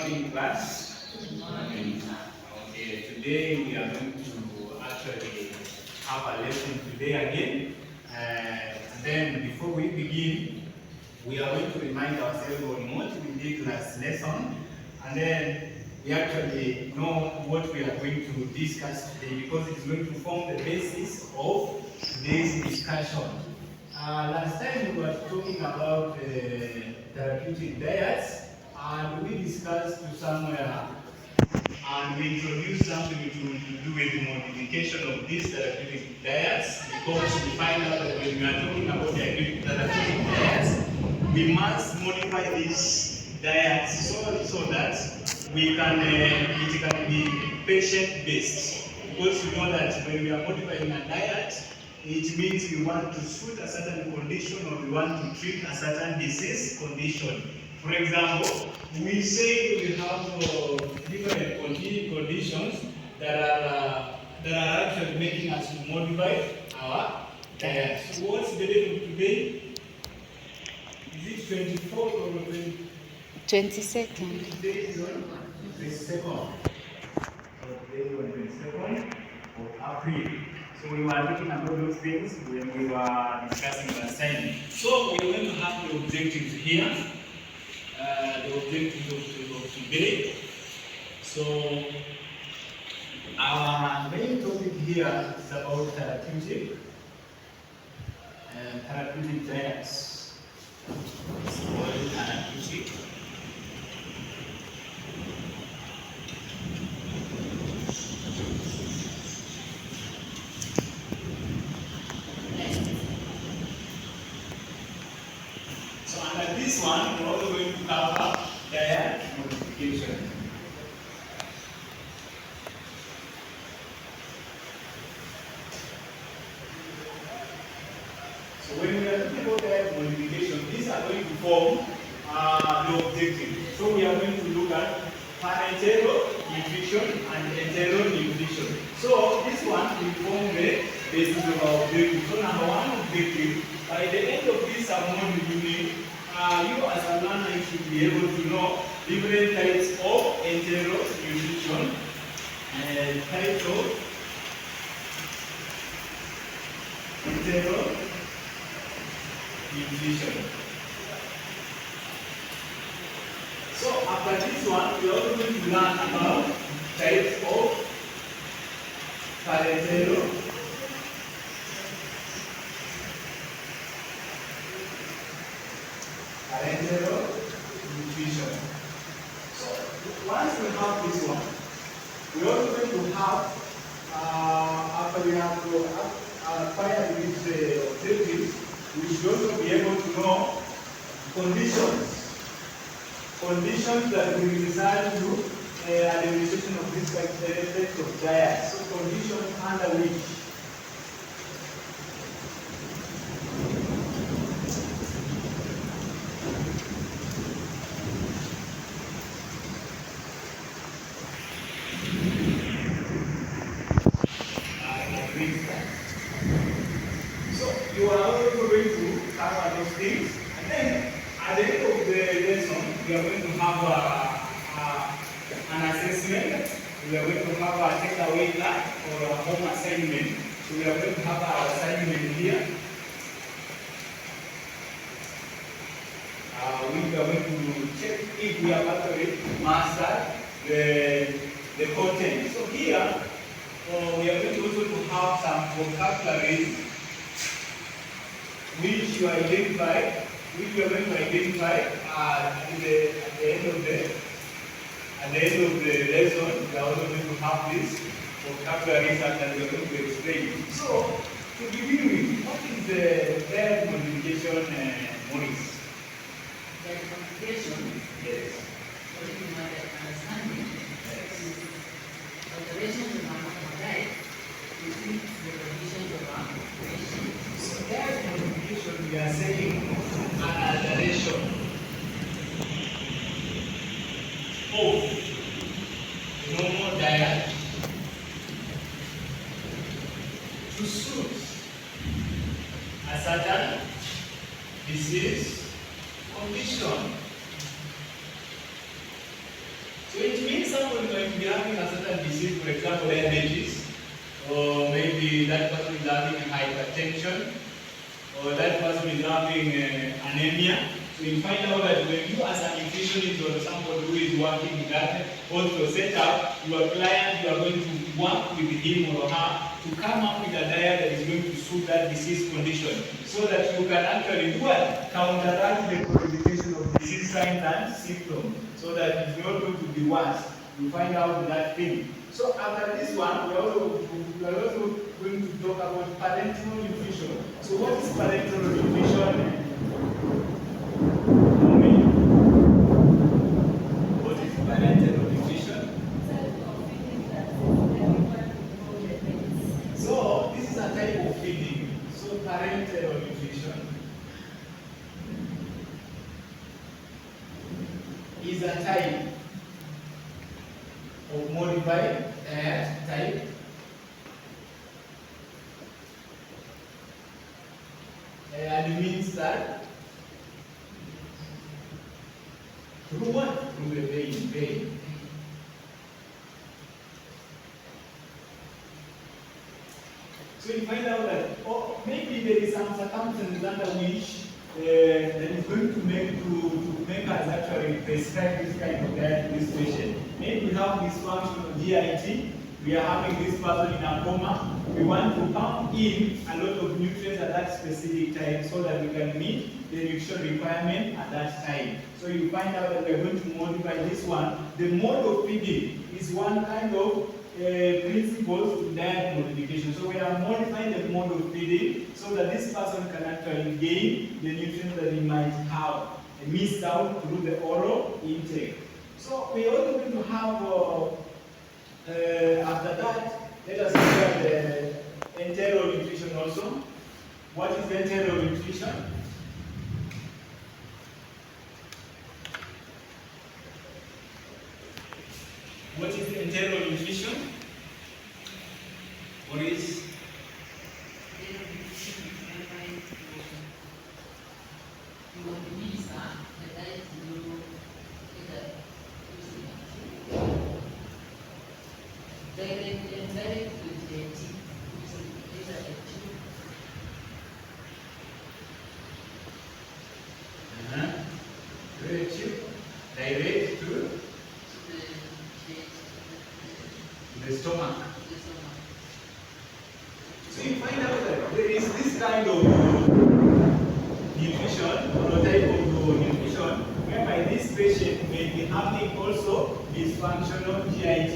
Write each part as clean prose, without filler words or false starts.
morning, class. Good morning. Okay, today we are going to actually have a lesson today again. And then before we begin, we are going to remind ourselves on what we did last lesson. And then we actually know what we are going to discuss today because it's going to form the basis of today's discussion. Last time we were talking about therapeutic diets, and we discussed to somewhere and we introduced something to do with the modification of these therapeutic diets, because we find out that when we are talking about therapeutic diets, we must modify these diets so that we can it can be patient based, because we know that when we are modifying a diet, it means we want to suit a certain condition or we want to treat a certain disease condition. For example, we say we have different conditions that are actually making us to modify our diet. So what's the date of today? Is it 24th or 22nd. Today is on 22nd. Today is on 22nd of April. So we were talking about those things when we were discussing the assignment. So we are going to have the objectives here. The objectives of today. So our main topic here is about therapeutic diets. It's called therapeutic. So under this one, we're also going to cover diet modification. So when we are talking about diet modification, these are going to form the objective. So we are going to look at parenteral nutrition and enteral nutrition. So this one will form the basis of our objective. So number one objective, by the end of this module unit, you as a learner should be able to know different types of enteral nutrition and types of enteral nutrition. So after this one, we are also going to learn about types of parenteral nutrition. So once we have this one, we are also going to have, after we have acquired these objectives, we should also be able to know conditions that will result to administration of this type of diet. So conditions under which you are also going to cover those things, and then at the end of the lesson, we are going to have an assessment. We are going to have a takeaway lab or a home assignment. So we are going to have our assignment here. We are going to check if we have actually mastered the content. So here, we are going to also have some vocabulary which you identify, which you are going to identify at the end of the lesson. We are also going to have this vocabulary that we are going to explain. So, to begin with, what is the diet modification, Maurice? Diet modification? Yes. What do you want to understanding? Yes. Alterations in our diet to fit the conditions of our population. So diet modification, we are saying an alteration of normal diet to suit a certain disease condition. somebody might be having a certain disease, for example, diabetes, or maybe that person is having hypertension, or that person is having anemia. So you find out that when you as a nutritionist or somebody who is working in that hospital setup, your client, you are going to work with him or her to come up with a diet that is going to suit that disease condition, so that you can actually do what? Counteract the proliferation of disease signs and symptoms, so that it's not going to be worse. You find out that thing. So after this one, we are also going to talk about parenteral nutrition. So what is parenteral nutrition? What is parenteral nutrition? So this is a type of feeding. So parenteral nutrition is a type of modified type and it means that through what? Through the vein. So you find out that maybe there is some circumstances under which that is going to make us actually prescribe this kind of diet to this patient. Maybe we have dysfunctional GIT, we are having this person in a coma, we want to pump in a lot of nutrients at that specific time so that we can meet the nutrition requirement at that time. So you find out that we are going to modify this one. The mode of feeding is one kind of principles in diet modification. So we are modifying the mode of feeding so that this person can actually gain the nutrients that he might have missed out through the oral intake. So we are also going to have, after that, let us look at the enteral nutrition also. What is enteral nutrition? What is enteral nutrition? What is? Direct to the stomach. So you find out that there is this kind of nutrition or type of nutrition whereby this patient may be having also dysfunctional GIT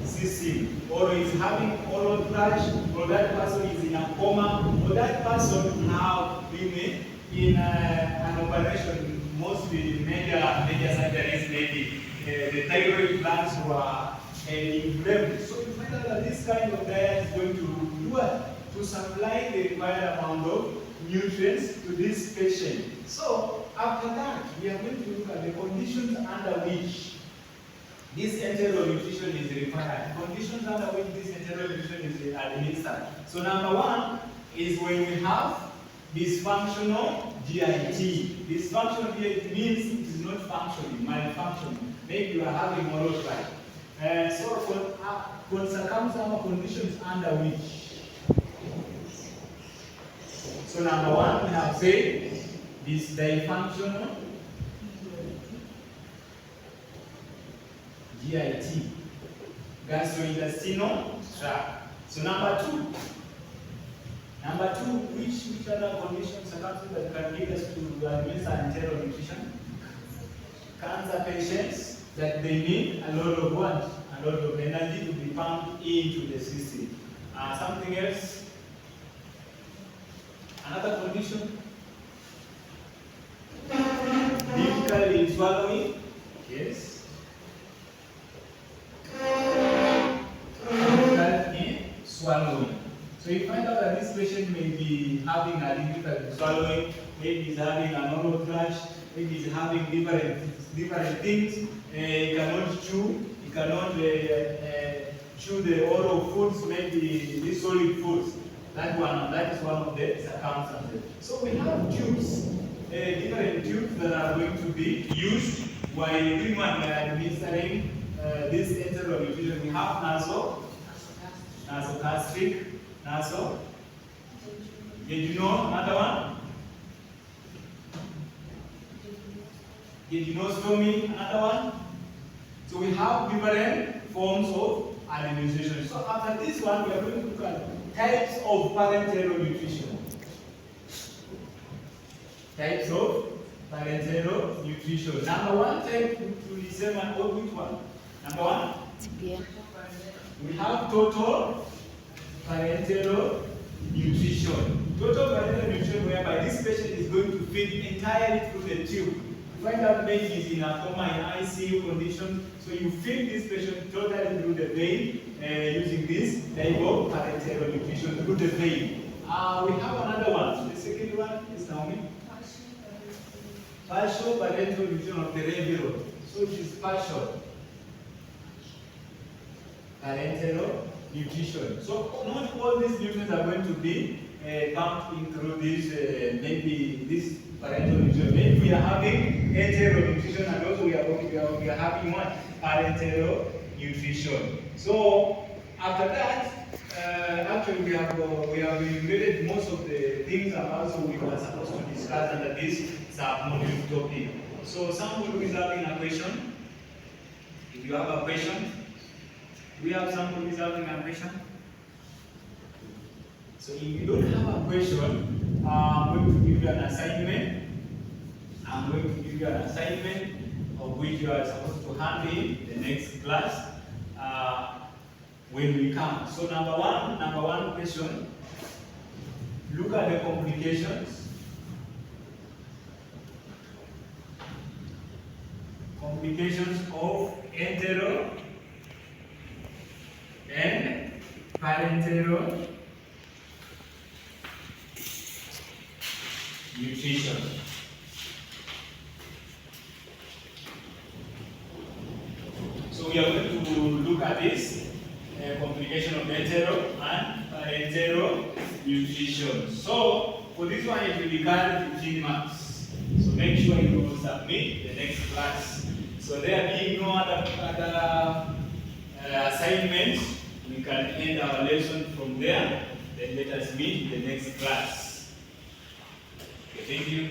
system, or is having oral thrush, or that person is in a coma, or that person have been in an operation, mostly major surgeries, maybe the thyroid glands were inflamed. So you find out that this kind of diet is going to do what? To supply the required amount of nutrients to this patient. So after that, we are going to look at the conditions under which this enteral nutrition is required. Conditions under which this enteral nutrition is administered. So number one is when we have dysfunctional GIT. Dysfunctional GIT means it is not functioning, malfunctioning. Maybe you are having oral thrush. So for circumstantial conditions under which. So number one, we have said this dysfunctional GIT, gastrointestinal tract. So number two, which other conditions, circumstances that can lead us to administer enteral nutrition? Cancer patients, that they need a lot of what? A lot of energy to be pumped into the system. Something else? Another condition? Difficulty in swallowing? Yes. Difficulty in swallowing. So you find out that this patient may be having a difficulty in swallowing, maybe he's having an oral thrush, maybe he's having different things. He cannot chew, he cannot chew the oral foods, maybe the solid foods. That is one of the circumstances. So we have tubes, different tubes that are going to be used while doing administering this enteronutrition, we have nasogastric, jejunal, another one, jejunostomy, another one. So we have different forms of administration. So after this one, we are going to look at types of parenteral nutrition. Types of parenteral nutrition. Number one type to determine which one. Number one, we have total parenteral nutrition. Total parenteral nutrition, whereby this patient is going to feed entirely through the tube. You find that maybe is in a coma, in ICU condition, so you feed this patient totally through the vein using this type of parenteral nutrition through the vein. We have another one. The second one is Naomi. Partial parenteral nutrition of the cerebral. So it is partial parenteral nutrition. So not all these nutrients are going to be pumped in through this, maybe this parenteral nutrition. Maybe we are having enteral nutrition and also we are having what? Parenteral nutrition. So after that, actually we have included most of the things and also we were supposed to discuss under this sub-module topic. So someone who is having a question, if you have a question, we have someone who is having a question. So if you don't have a question, I'm going to give you an assignment. Of which you are supposed to hand in the next class when we come. So number one question, look at the complications. Complications of enteral and parenteral nutrition. So we are going to look at this complication of enteral and parenteral nutrition. So for this one, it will be carried 15 marks. So make sure you submit the next class. So there being no other assignments, we can end our lesson from there. Then let us meet the next class. Okay, thank you.